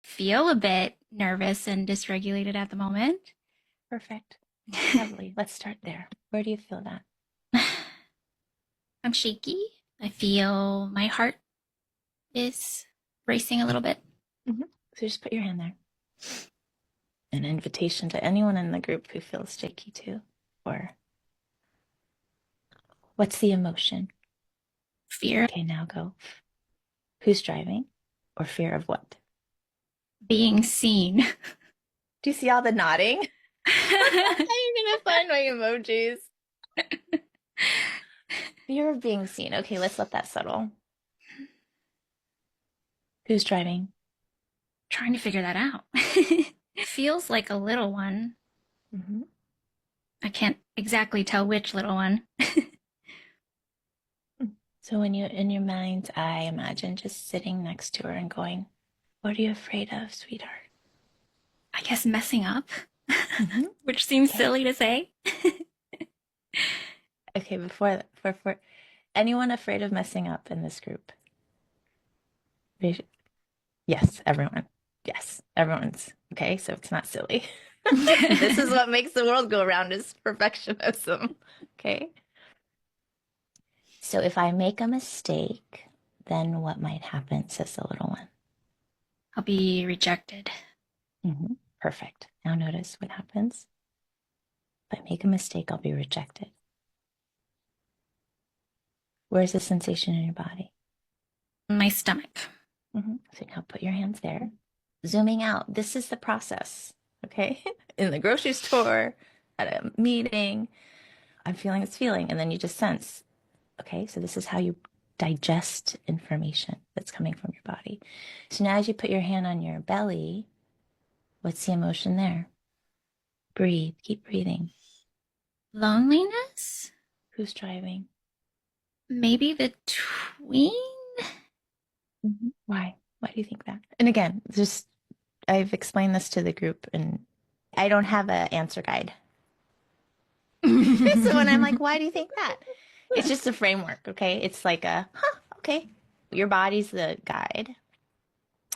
feel a bit nervous and dysregulated at the moment. Perfect. Lovely. Let's start there. Where do you feel that? I'm shaky. I feel my heart is racing a little bit. So just put your hand there. An invitation to anyone in the group who feels shaky too. Or what's the emotion? Fear Okay, now go. Who's driving? Or fear of what? being seen. Do you see all the nodding? I'm gonna find my emojis. Fear of being seen. Okay, let's let that settle. Who's driving? Trying to figure that out. It feels like a little one. Mm-hmm. I can't exactly tell which little one. So when you in your mind's eye, imagine just sitting next to her and going, "What are you afraid of, sweetheart?" I guess messing up, Mm-hmm. which seems Okay. silly to say. Okay, for anyone afraid of messing up in this group? Yes, everyone. Yes, everyone's okay, so it's not silly. This is what makes the world go around is perfectionism. Okay. So if I make a mistake, then what might happen, says the little one. I'll be rejected. Perfect. Now notice what happens. If I make a mistake, I'll be rejected. Where's the sensation in your body? My stomach. So now put your hands there. Zooming out, this is the process, okay? In the grocery store, at a meeting, I'm feeling this feeling. And then you just sense, okay, so this is how you digest information that's coming from your body. So now as you put your hand on your belly, what's the emotion there? Breathe, keep breathing. Loneliness? Who's driving? Maybe the tween? Why? Why do you think that? And again, just I've explained this to the group and I don't have an answer guide. So when I'm like, why do you think that? It's just a framework, okay? It's like okay. Your body's the guide,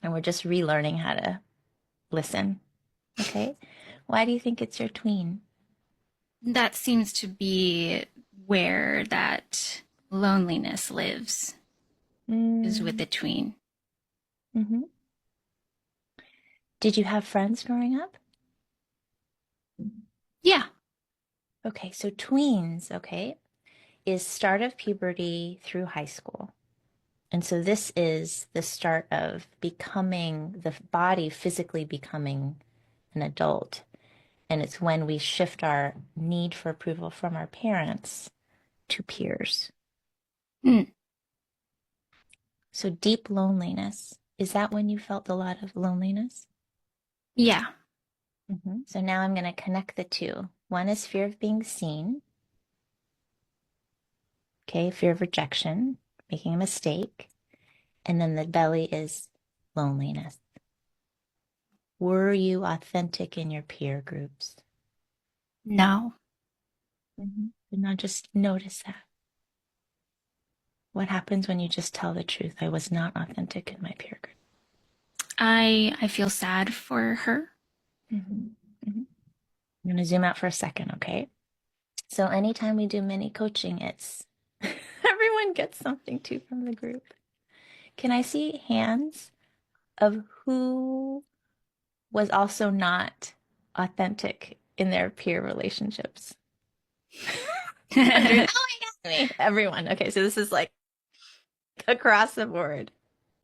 and we're just relearning how to listen, okay? Why do you think it's your tween? That seems to be where that loneliness lives, is with Mm, the tween. hmm Did you have friends growing up? Yeah. Okay, so tweens, okay, is start of puberty through high school. And so this is the start of becoming the body physically becoming an adult. And it's when we shift our need for approval from our parents to peers. Mm, So deep loneliness, is that when you felt a lot of loneliness? yeah. So now I'm going to connect the two. One is fear of being seen, okay, fear of rejection, making a mistake. And then the belly is loneliness. Were you authentic in your peer groups? No. And now just notice that. What happens when you just tell the truth? I was not authentic in my peer group. I feel sad for her. Mhm. Mhm. I'm going to zoom out for a second, okay? So anytime we do mini coaching, it's everyone gets something too from the group. Can I see hands of who was also not authentic in their peer relationships? Oh my God, me. Everyone. Okay, so this is like across the board.